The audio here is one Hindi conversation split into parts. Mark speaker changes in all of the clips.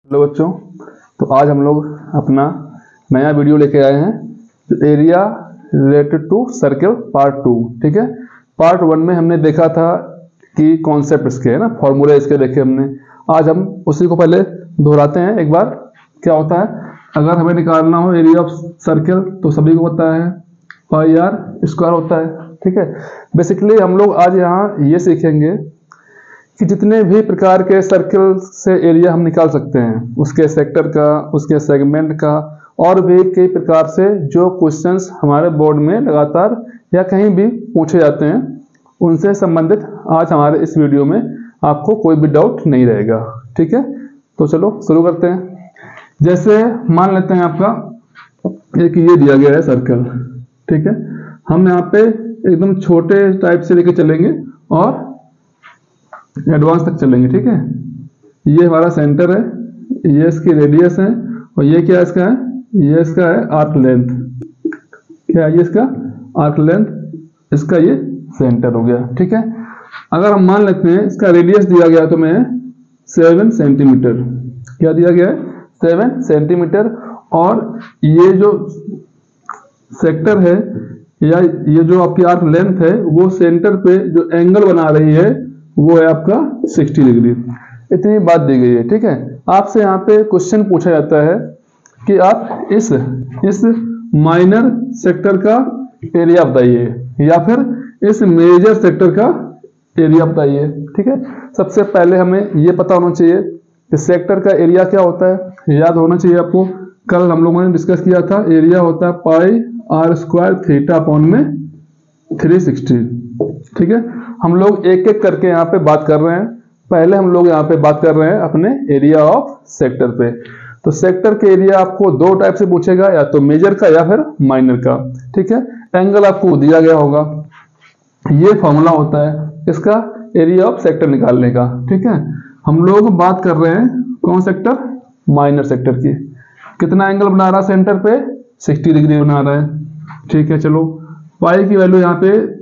Speaker 1: हेलो बच्चों, तो आज हम लोग अपना नया वीडियो लेके आए हैं area related to circle part 2। ठीक है, पार्ट 1 में हमने देखा था कि कॉन्सेप्ट इसके है ना, फॉर्मूले इसके देखे हमने। आज हम उसी को पहले दोहराते हैं एक बार। क्या होता है, अगर हमें निकालना हो एरिया ऑफ सर्कल तो सभी को पता है पाई आर स्क्वायर होता है। ठीक है, बेसिकली हम लोग आज यहाँ ये सीखेंगे कि जितने भी प्रकार के सर्कल से एरिया हम निकाल सकते हैं, उसके सेक्टर का, उसके सेगमेंट का, और भी कई प्रकार से जो क्वेश्चंस हमारे बोर्ड में लगातार या कहीं भी पूछे जाते हैं, उनसे संबंधित आज हमारे इस वीडियो में आपको कोई भी डाउट नहीं रहेगा। ठीक है, तो चलो शुरू करते हैं। जैसे मान लेते हैं आपका एक ये दिया गया है सर्कल। ठीक है, हम यहाँ पे एकदम छोटे टाइप से लेके चलेंगे और एडवांस तक चलेंगे। ठीक है, ये हमारा सेंटर है, ये इसकी रेडियस है, और ये क्या इसका है, ये इसका है आर्क लेंथ। क्या है ये इसका आर्क लेंथ, इसका ये सेंटर हो गया। ठीक है, अगर हम मान लेते हैं इसका रेडियस दिया गया तो मैं 7 सेंटीमीटर, क्या दिया गया है 7 सेंटीमीटर, और ये जो सेक्टर है या ये जो आपकी आर्क लेंथ है वो सेंटर पे जो एंगल बना रही है वो है आपका 60 डिग्री। इतनी बात दी गई है। ठीक है, आपसे यहाँ पे क्वेश्चन पूछा जाता है कि आप इस माइनर सेक्टर का एरिया बताइए या फिर इस मेजर सेक्टर का एरिया बताइए। ठीक है, सबसे पहले हमें ये पता होना चाहिए कि सेक्टर का एरिया क्या होता है। याद होना चाहिए आपको, कल हम लोगों ने डिस्कस किया था, एरिया होता है पाई आर स्क्वायर थीटा अपॉन में 360। ठीक है, हम लोग एक एक करके यहाँ पे बात कर रहे हैं। पहले हम लोग यहाँ पे बात कर रहे हैं अपने एरिया ऑफ सेक्टर पे। तो सेक्टर के एरिया आपको दो टाइप से पूछेगा, या तो मेजर का या फिर माइनर का। ठीक है, एंगल आपको दिया गया होगा, ये फॉर्मूला होता है इसका एरिया ऑफ सेक्टर निकालने का। ठीक है, हम लोग बात कर रहे हैं कौन सेक्टर, माइनर सेक्टर की। कितना एंगल बना रहा है सेंटर पे, 60 डिग्री बना रहा है। ठीक है, चलो पाई की वैल्यू यहाँ पे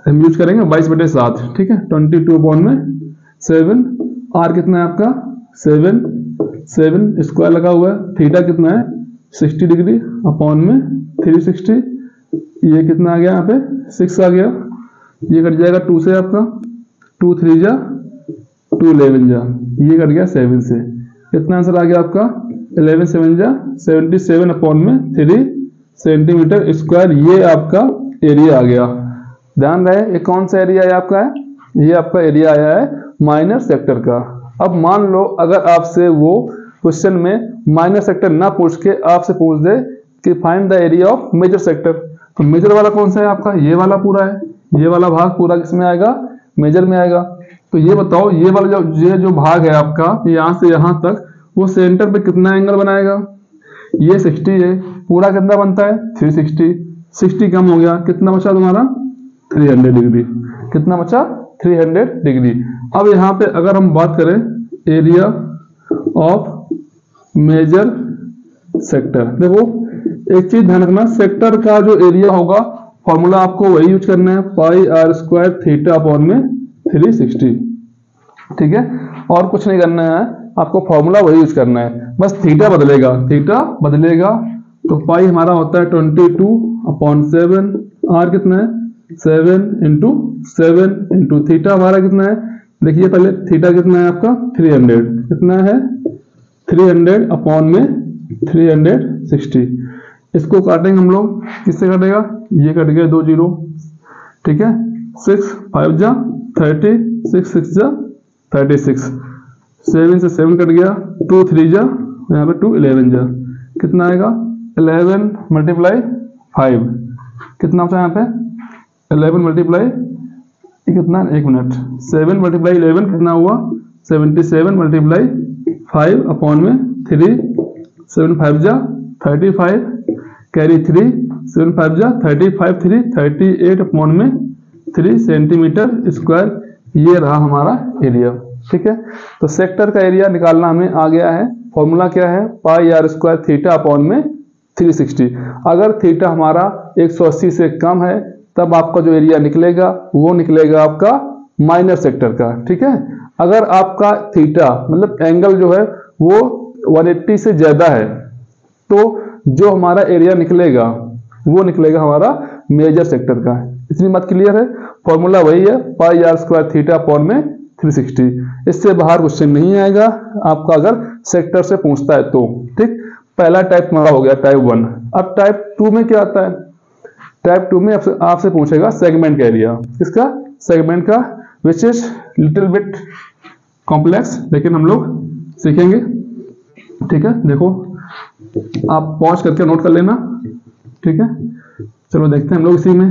Speaker 1: हम यूज करेंगे 22/7। ठीक है, 22/7। आर कितना है आपका 7 स्क्वायर लगा हुआ है। थीटा कितना है 60 डिग्री अपॉन में 360। ये कितना आ गया यहाँ पे 6 आ गया। ये कट जाएगा 2 से, आपका 2 3 जा 2 11 जा, ये कट गया 7 से। कितना आंसर आ गया आपका 11 7 जा 77 अपॉन में 3 सेंटीमीटर स्क्वायर। ये आपका एरिया आ गया। ध्यान रहे ये कौन सा एरिया है आपका है, ये आपका एरिया आया है माइनर सेक्टर का। अब मान लो अगर आपसे वो क्वेश्चन में माइनर सेक्टर ना पूछ के आपसे पूछ दे कि find the area of major sector, तो मेजर वाला कौन सा है आपका, ये वाला पूरा है। ये वाला भाग पूरा किसमें आएगा, मेजर में आएगा। तो ये बताओ ये वाला जो भाग है आपका यहाँ से यहाँ तक, वो सेंटर पे कितना एंगल बनाएगा। ये 60 है, पूरा कितना बनता है 360। 60 कम हो गया, कितना बचा तुम्हारा 300 डिग्री। कितना बचा 300 डिग्री। अब यहाँ पे अगर हम बात करें एरिया ऑफ मेजर सेक्टर, देखो एक चीज ध्यान रखना, सेक्टर का जो एरिया होगा फॉर्मूला आपको वही यूज करना है, पाई आर स्क्वायर थीटा अपॉन में 360। ठीक है, और कुछ नहीं करना है आपको, फॉर्मूला वही यूज करना है, बस थीटा बदलेगा। तो पाई हमारा होता है 22/7। आर कितना है 7 × 7 × थीटा हमारा कितना है, देखिए पहले थीटा कितना है आपका 300। कितना है 300 अपॉन में 360। इसको काटेंगे हम लोग, किससे कटेगा, ये कट गया 2 0। ठीक है, 6 5 जा 30, 6 6 जा 36, 7 से 7 कट गया, 2 3 जा यहाँ पे 2 11 जा, कितना आएगा 11 × 5। कितना बचा यहाँ पे 11 मल्टीप्लाई कितना, एक मिनट, 7 × 11 कितना हुआ 77 × 5 अपॉन में 3, 7 5 जा 35, कैरी 3, 7 5 जा 35, 3 38 अपॉन में 3 सेंटीमीटर स्क्वायर। ये रहा हमारा एरिया। ठीक है, तो सेक्टर का एरिया निकालना हमें आ गया है। फॉर्मूला क्या है, पाई आर स्क्वायर थीटा अपॉन में 360। अगर थीटा हमारा 180 से कम है तब आपका जो एरिया निकलेगा वो निकलेगा आपका माइनर सेक्टर का। ठीक है, अगर आपका थीटा मतलब एंगल जो है वो 180 से ज्यादा है तो जो हमारा एरिया निकलेगा वो निकलेगा हमारा मेजर सेक्टर का। इतनी बात क्लियर है। फॉर्मूला वही है पाई आर स्क्वायर थीटा अपॉन में 360। इससे बाहर क्वेश्चन नहीं आएगा आपका अगर सेक्टर से पूछता है तो। ठीक, पहला टाइप हमारा हो गया टाइप 1। अब टाइप 2 में क्या आता है? टाइप 2 में आपसे पूछेगा सेगमेंट का एरिया। इसका सेगमेंट का which is little bit complex, लेकिन हम लोग सीखेंगे। ठीक है, देखो आप पॉज करके नोट कर लेना। ठीक है, चलो देखते हैं हम लोग इसी में।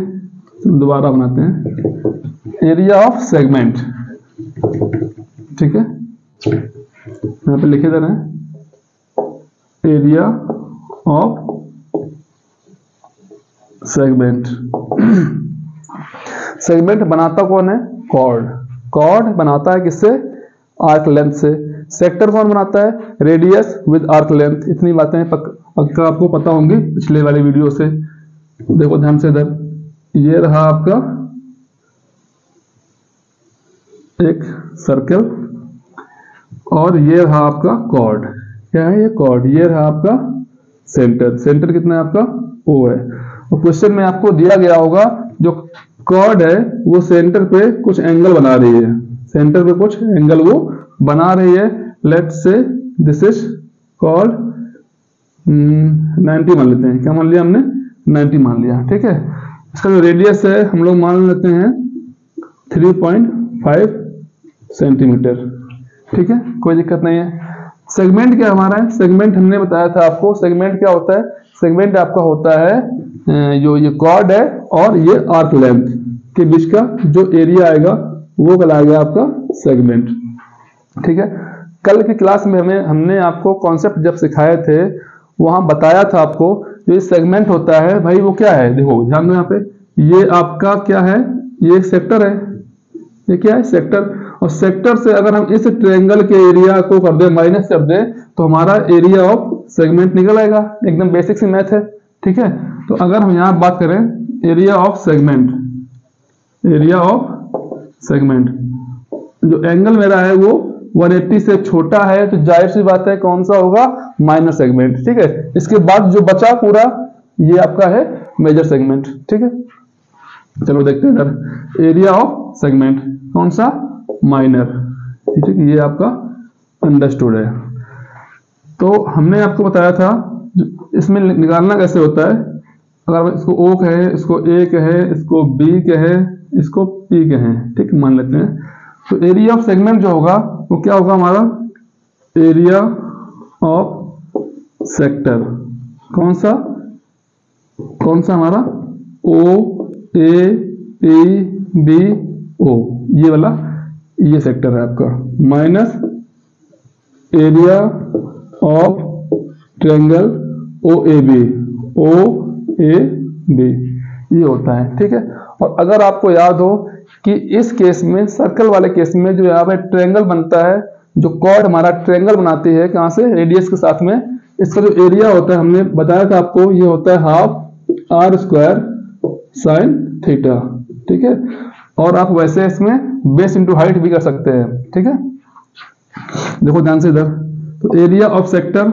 Speaker 1: दोबारा बनाते हैं एरिया ऑफ सेगमेंट। ठीक है, यहाँ पे लिखे दे रहे हैं एरिया ऑफ सेगमेंट। सेगमेंट बनाता कौन है? कॉर्ड। कॉर्ड बनाता है किससे? आर्क लेंथ से। सेक्टर कौन बनाता है? Radius with arc length. इतनी बातें पक्का आपको पता होंगी पिछले वाले वीडियो से। देखो ध्यान से इधर, ये रहा आपका एक सर्कल और ये रहा आपका कॉर्ड। क्या है ये? कॉर्ड। ये रहा आपका सेंटर। सेंटर कितना है आपका? O है। और क्वेश्चन में आपको दिया गया होगा जो कॉर्ड है वो सेंटर पे कुछ एंगल बना रही है। सेंटर पे कुछ एंगल वो बना रही है। Let's say this is called 90 मान लेते हैं। क्या मान लिया हमने? 90 मान लिया। ठीक है, इसका जो रेडियस है हम लोग मान लेते हैं 3.5 सेंटीमीटर। ठीक है, कोई दिक्कत नहीं है। सेगमेंट क्या हमारा है? सेगमेंट हमने बताया था आपको। सेगमेंट क्या होता है? सेगमेंट आपका होता है जो ये कॉर्ड है और ये आर्क लेंथ के बीच का जो एरिया आएगा वो कहलाएगा आपका सेगमेंट। ठीक है, कल की क्लास में हमने आपको कॉन्सेप्ट जब सिखाए थे वहां बताया था आपको जो ये सेगमेंट होता है भाई वो क्या है। देखो ध्यान दो, यहाँ पे ये आपका क्या है? ये एक सेक्टर है। ये क्या है? सेक्टर। और सेक्टर से अगर हम इस ट्रायंगल के एरिया को कर दे माइनस कर दे तो हमारा एरिया ऑफ सेगमेंट निकल आएगा। एकदम बेसिक सी मैथ है। ठीक है, तो अगर हम यहाँ बात करें area of segment, area of segment जो एंगल मेरा है वो 180 से छोटा है तो जाहिर सी बात है कौन सा होगा? Minor segment. ठीक है, इसके बाद जो बचा पूरा ये आपका है मेजर सेगमेंट। ठीक है, चलो देखते हैं इधर एरिया ऑफ सेगमेंट कौन सा? माइनर। ठीक है, ये आपका अंडरस्टूड है। तो हमने आपको बताया था इसमें निकालना कैसे होता है। अगर इसको O कहे, इसको A कहे, इसको B कहे, इसको P कहे, ठीक मान लेते हैं, तो एरिया ऑफ सेगमेंट जो होगा वो क्या होगा हमारा? Area of sector. कौन सा? कौन सा हमारा? O A P B O, ये वाला ये सेक्टर है आपका, minus area of triangle OAB। OAB ये होता है। ठीक है, और अगर आपको याद हो कि इस केस में सर्कल वाले केस में जो यहाँ पे ट्रायंगल बनता है, जो कॉर्ड हमारा ट्रायंगल बनाती है कहाँ से? रेडियस के साथ में। इसका जो एरिया होता है हमने बताया था आपको ये होता है half r square sine theta. ठीक है, और आप वैसे इसमें बेस इंटू हाइट भी कर सकते हैं। ठीक है, देखो ध्यान से इधर, तो एरिया ऑफ सेक्टर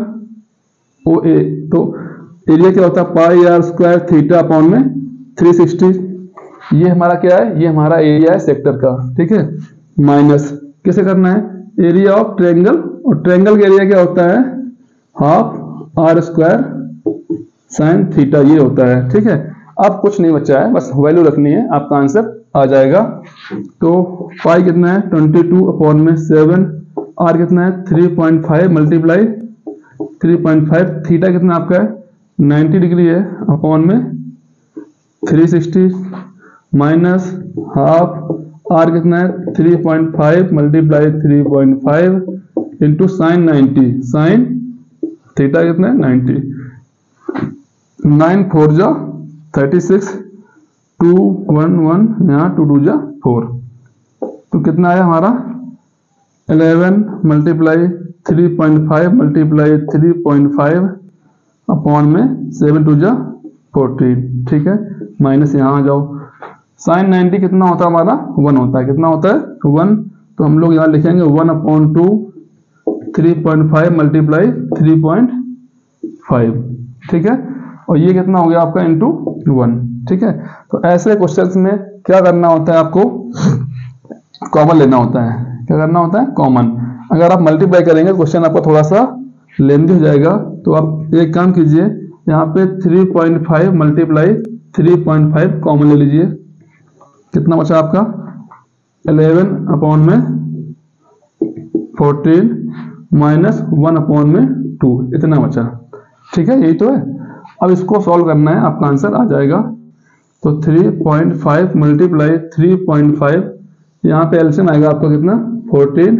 Speaker 1: OA, तो एरिया क्या होता है? पाई आर स्क्वायर थीटा अपॉन में 360। ये हमारा क्या है? ये हमारा एरिया है सेक्टर का। ठीक है, माइनस कैसे करना है? एरिया ऑफ ट्रायंगल, और ट्रायंगल का एरिया क्या होता है? Half r square sine theta ये होता है। ठीक है, अब कुछ नहीं बचा है, बस वैल्यू रखनी है, आपका आंसर आ जाएगा। तो पाई कितना है? 22 अपॉन में 7। आर कितना है? 3.5 मल्टीप्लाई 3.5। थीटा कितना आपका है? 90 डिग्री है, अपॉन में 360 माइनस हाफ। आर कितना है? 3.5 multiply 3.5 into sine 90। Sine theta कितना है? 90। 9 4 जा 36, 2 1 1, यहाँ 2 2 जा 4, तो कितना आया हमारा? 11 मल्टीप्लाई 3.5 मल्टीप्लाई 3.5 अपॉन में 7 2 जा 14। ठीक है, माइनस यहाँ आ जाओ। साइन 90 कितना होता है हमारा? 1 होता है। कितना होता है? 1। तो हम लोग यहाँ लिखेंगे 1/2 3.5 मल्टीप्लाई 3.5, ठीक है। और ये कितना हो गया आपका इंटू 1, ठीक है। तो ऐसे क्वेश्चंस में क्या करना होता है, आपको कॉमन लेना होता है। क्या करना होता है, कॉमन। अगर आप मल्टीप्लाई करेंगे क्वेश्चन आपका थोड़ा सा लेंथी हो जाएगा, तो आप एक काम कीजिए, यहाँ पे 3.5 मल्टीप्लाई 3.5 कॉमन ले लीजिए। कितना बचा आपका 11 अपॉन में 14 माइनस 1 अपॉन में 2, इतना बचा, ठीक है। यही तो है। अब इसको सॉल्व करना है, आपका आंसर आ जाएगा। तो 3.5 मल्टीप्लाई 3.5, यहाँ पे एलसीएम आएगा आपका कितना 14,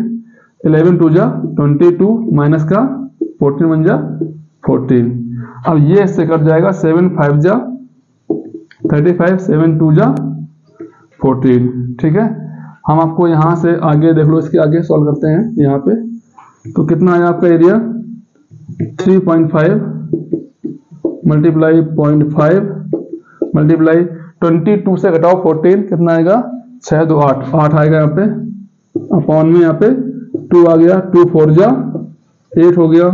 Speaker 1: 11 टू जा 22 माइनस का 14 1 जा 14। अब ये इससे कट जाएगा, 7 5 जा 35, 7 2 जा 14, ठीक है। हम आपको यहाँ से आगे देख लो, इसके आगे सॉल्व करते हैं यहाँ पे। तो कितना आया आपका एरिया 3.5 मल्टीप्लाई 0.5 मल्टीप्लाई 22 से घटाओ 14, कितना आएगा 6 2 8, 8 आएगा यहाँ पे, अपॉन में यहाँ पे 2 आ गया, 2 4 जा 8 हो गया,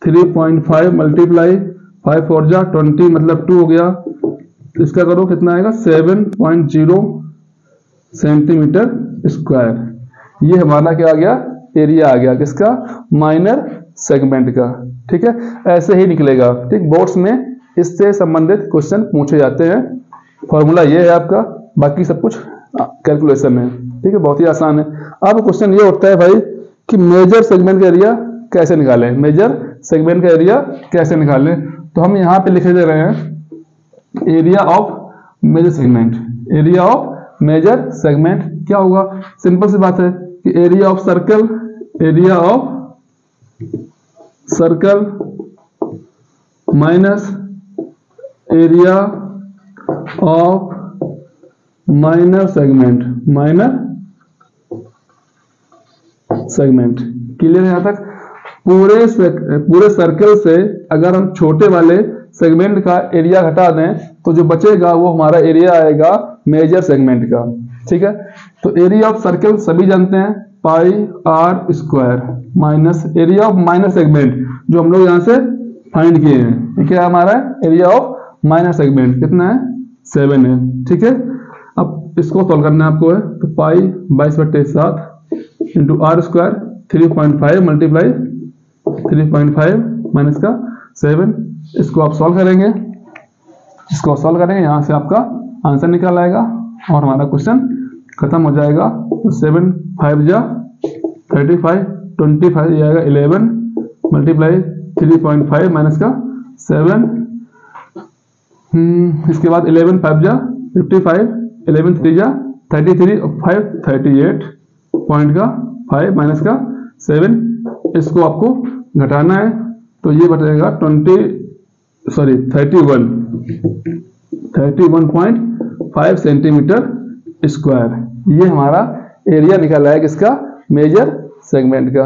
Speaker 1: 3.5 मल्टीप्लाई 5 4 जा 20 मतलब 2 हो गया। इसका करो कितना आएगा 7.0 सेंटीमीटर स्क्वायर। ये हमारा क्या आ गया, एरिया आ गया, किसका, माइनर सेगमेंट का, ठीक है। ऐसे ही निकलेगा, ठीक। बोर्ड्स में इससे संबंधित क्वेश्चन पूछे जाते हैं। फॉर्मूला ये है आपका, बाकी सब कुछ कैलकुलेशन है, ठीक है। बहुत ही आसान है। अब क्वेश्चन ये उठता है भाई कि मेजर सेगमेंट का एरिया कैसे निकालें, मेजर सेगमेंट का एरिया कैसे निकालें। तो हम यहाँ पे लिखे दे रहे हैं area of major segment. Area of major segment क्या होगा, सिंपल सी बात है कि area of circle, area of circle minus area of minor segment, minor segment. Clear है यहाँ तक। पूरे सर्कल से अगर हम छोटे वाले सेगमेंट का एरिया घटा दें तो जो बचेगा वो हमारा एरिया आएगा मेजर सेगमेंट का, ठीक है। तो एरिया ऑफ सर्कल सभी जानते हैं pi r square minus area of minor segment जो हम लोग यहाँ से फाइंड किए हैं, क्या हमारा एरिया ऑफ माइनर सेगमेंट कितना है 7 है, ठीक है। अब इसको सॉल्व करना है आपको है, तो pi 22/7 into r square 3.5 multiply 3.5 minus का 7। इसको आप सॉल्व करेंगे, इसको सॉल्व करेंगे, यहाँ से आपका आंसर निकल आएगा और हमारा क्वेश्चन खत्म हो जाएगा। तो 7 5 जा 35, 25 ये आएगा 11 मल्टीप्लाई 3.5 माइनस का 7। इसके बाद 11 5 जा 55, 11 3 जा 33 और 5 38 पॉइंट का 5 माइनस का 7। इसको आपको घटाना है तो ये बचेगा 31.5 सेंटीमीटर स्क्वायर। ये हमारा एरिया निकला है किसका, मेजर सेगमेंट का।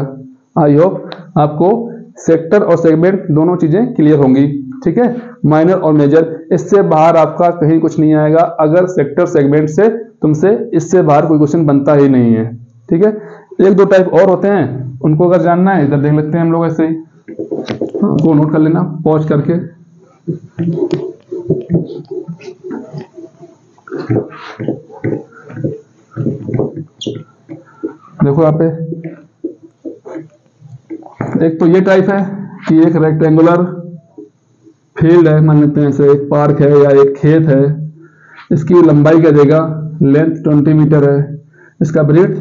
Speaker 1: आई होप आपको सेक्टर और सेगमेंट दोनों चीजें क्लियर होंगी, ठीक है। माइनर और मेजर, इससे बाहर आपका कहीं कुछ नहीं आएगा। अगर सेक्टर सेगमेंट से तुमसे इससे बाहर कोई क्वेश्चन बनता ही नहीं है, ठीक है। एक दो टाइप और होते हैं, उनको अगर जानना है इधर देख लेते हैं हम लोग, ऐसे ही को नोट कर लेना पॉज करके। देखो यहाँ पे एक तो ये टाइप है कि एक रेक्टेंगुलर फील्ड है, मान लेते हैं ऐसे एक पार्क है या एक खेत है। इसकी लंबाई क्या देगा, लेंथ 20 मीटर है, इसका ब्रेथ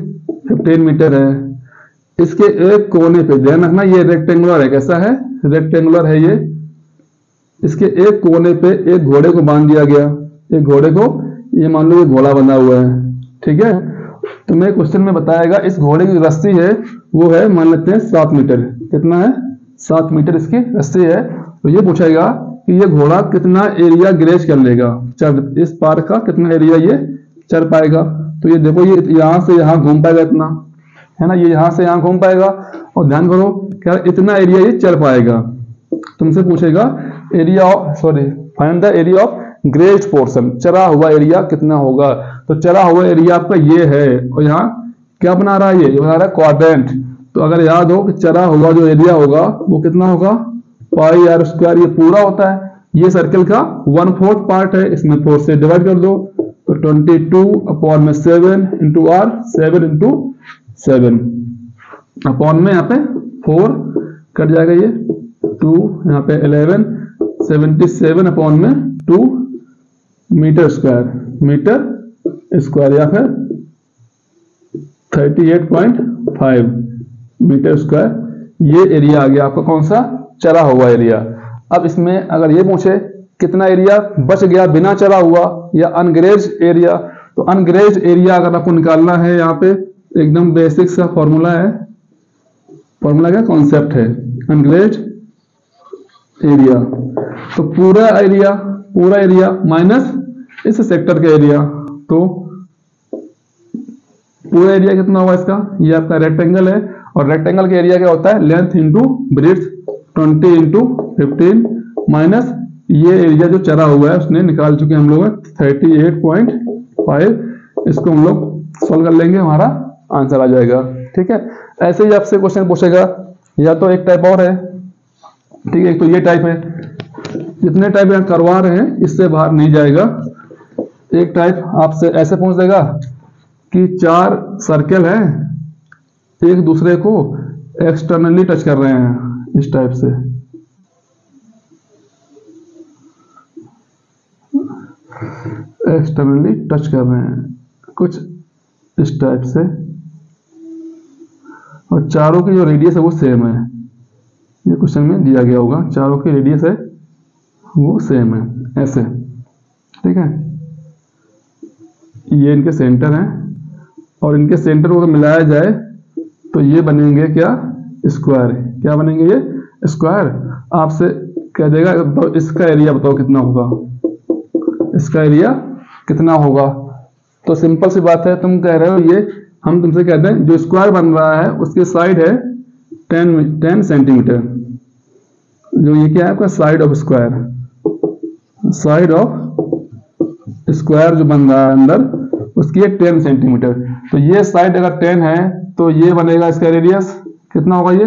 Speaker 1: 15 मीटर है। इसके एक कोने पे ध्यान रखना ये रेक्टेंगुलर है, कैसा है, रेक्टेंगुलर है ये। इसके एक कोने पे एक घोड़े को बांध दिया गया, एक घोड़े को, ये मान लो ये घोड़ा बंधा हुआ है, ठीक है। तो मैं क्वेश्चन में बताएगा इस घोड़े की रस्सी है वो है मान लेते हैं 7 मीटर, कितना है 7 मीटर इसकी रस्सी है। तो ये पूछेगा कि ये घोड़ा कितना एरिया ग्रेज कर लेगा, चढ़ इस पार्क का कितना एरिया ये चढ़ पाएगा। तो ये देखो ये यहाँ से यहाँ घूम पाएगा इतना, है ना, ये यहाँ से यहाँ घूम पाएगा। और ध्यान करो क्या इतना एरिया ये चढ़ पाएगा। तुमसे पूछेगा area of find the area of grazed portion, चरा हुआ एरिया कितना होगा। तो चरा हुआ एरिया आपका ये है और यहाँ क्या बना रहा है, ये बना रहा है क्वाड्रेंट। तो अगर याद हो कि चरा होगा जो एरिया होगा वो कितना होगा, पाई आर स्क्वायर, ये पूरा होता है, ये सर्कल का 1/4 पार्ट है, इसमें 4 से डिवाइड कर दो तो 22/7 इंटू आर, 7 इंटू 7 अपॉन में यहाँ पे 4 कट जाएगा, ये 2 यहाँ पे 11, 77 अपॉन में 2 मीटर स्क्वायर या फिर 38.5 मीटर स्क्वायर। ये एरिया आ गया आपका कौन सा, चरा हुआ एरिया। अब इसमें अगर ये पूछे कितना एरिया बच गया बिना चरा हुआ या अनग्रेज एरिया, तो अनग्रेज एरिया अगर आपको निकालना है, यहाँ पे एकदम बेसिक सा फॉर्मूला है, फॉर्मूला क्या कॉन्सेप्ट है, अनग्रेज एरिया, तो पूरा एरिया माइनस इस सेक्टर का एरिया, तो पूरा एरिया कितना होगा इसका, ये आपका रेक्टेंगल है और रेक्टेंगल का एरिया क्या होता है, length into breadth, 20 into 15 minus ये एरिया जो चरा हुआ है उसने निकाल चुके हम लोग 38.5, इसको हम लोग सॉल्व कर लेंगे, हमारा आंसर आ जाएगा। ठीक है, ऐसे ही आपसे क्वेश्चन पूछेगा, या तो एक टाइप और है, ठीक है, एक तो ये टाइप है, जितने टाइप यहाँ करवा रहे हैं इससे बाहर नहीं जाएगा। एक टाइप आपसे ऐसे पूछ देगा कि 4 सर्कल है, एक दूसरे को एक्सटर्नली टच कर रहे हैं, इस टाइप से, एक्सटर्नली टच कर रहे हैं कुछ इस टाइप से, और चारों की जो रेडियस है वो सेम है, ये क्वेश्चन में दिया गया होगा, चारों की रेडियस है वो सेम है, ऐसे, ठीक है, ये इनके सेंटर हैं और इनके सेंटर को अगर मिलाया जाए तो ये बनेंगे क्या, स्क्वायर, क्या बनेंगे ये स्क्वायर। आपसे कह देगा तो इसका एरिया बताओ कितना होगा, इसका एरिया कितना होगा, तो सिंपल सी बात है, तुम कह रहे हो ये, हम तुमसे कहते हैं जो स्क्वायर बन रहा है उसकी साइड है 10 सेंटीमीटर, जो ये क्या है आपका साइड ऑफ स्क्वायर जो बन रहा है अंदर उसकी है 10 सेंटीमीटर, तो ये साइड अगर 10 है तो ये बनेगा, इसका रेडियस कितना होगा, ये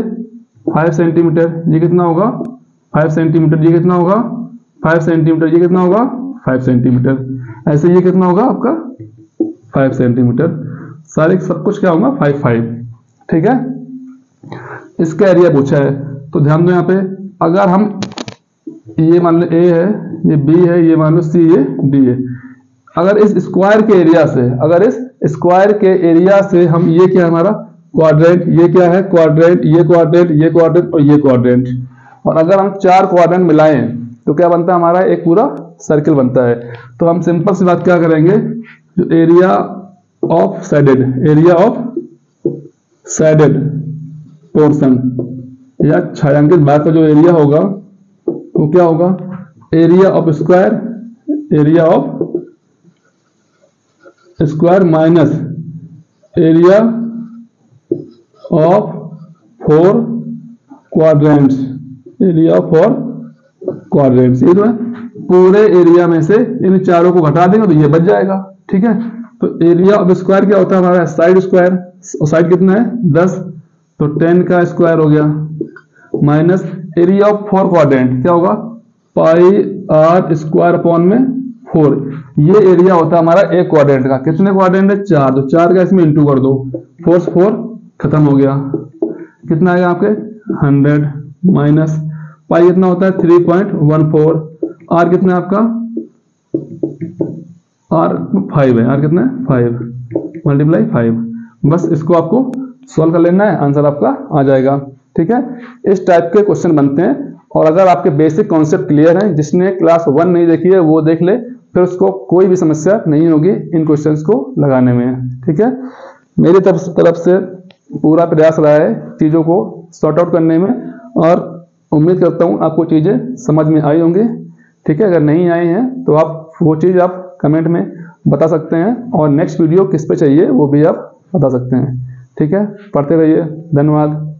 Speaker 1: 5 सेंटीमीटर, ये कितना होगा 5 सेंटीमीटर, ये कितना होगा 5 सेंटीमीटर, ये कितना होगा 5 सेंटीमीटर, ऐसे ये कितना होगा आपका 5 सेंटीमीटर, सारे सब कुछ क्या होगा 5, ठीक है। इसका एरिया पूछा है तो ध्यान दो यहाँ पे, अगर हम ये मान लो A है, ये B है, ये मान लो C, ये D है, अगर इस स्क्वायर के एरिया से, हम ये क्या है हमारा क्वाड्रेंट, ये क्या है क्वाड्रेंट, ये क्वाड्रेंट, ये क्वाड्रेंट और ये क्वाड्रेंट, और अगर हम 4 क्वाड्रेंट मिलाएं तो क्या बनता है हमारा एक पूरा सर्कल बनता है। तो हम सिंपल सी बात क्या करेंगे, जो एरिया ऑफ साइडेड पोर्शन या छायांकित भाग का जो एरिया होगा वो क्या होगा, area of square minus area of 4 quadrants, ये तो है, पूरे एरिया में से इन चारों को घटा देंगे तो ये बच जाएगा, ठीक है। तो एरिया ऑफ स्क्वायर क्या होता है हमारा, साइड स्क्वायर, और साइड कितना है 10, तो 10 का स्क्वायर हो गया, माइनस एरिया ऑफ 4 क्वाड्रेंट क्या होगा, पाई आर स्क्वायर अपॉन में 4, ये एरिया होता है हमारा एक क्वाड्रेंट का, कितने क्वाड्रेंट है 4, तो 4 का इसमें इंटू कर दो, 4 से 4 खत्म हो गया, कितना आएगा आपके 100, माइनस पाई कितना होता है 3.14, आर कितना है आपका, आर 5 है, आर कितना है 5 मल्टीप्लाई 5, बस इसको आपको सॉल्व कर लेना है, आंसर आपका आ जाएगा, ठीक है। इस टाइप के क्वेश्चन बनते हैं, और अगर आपके बेसिक कॉन्सेप्ट क्लियर हैं, जिसने क्लास 1 नहीं देखी है वो देख ले, फिर उसको कोई भी समस्या नहीं होगी इन क्वेश्चंस को लगाने में, ठीक है। मेरी तरफ से पूरा प्रयास रहा है चीज़ों को सॉर्ट आउट करने में, और उम्मीद करता हूँ आपको चीज़ें समझ में आई होंगी, ठीक है। अगर नहीं आई हैं तो आप वो चीज़ आप कमेंट में बता सकते हैं, और नेक्स्ट वीडियो किस पे चाहिए वो भी आप बता सकते हैं, ठीक है। पढ़ते रहिए, धन्यवाद।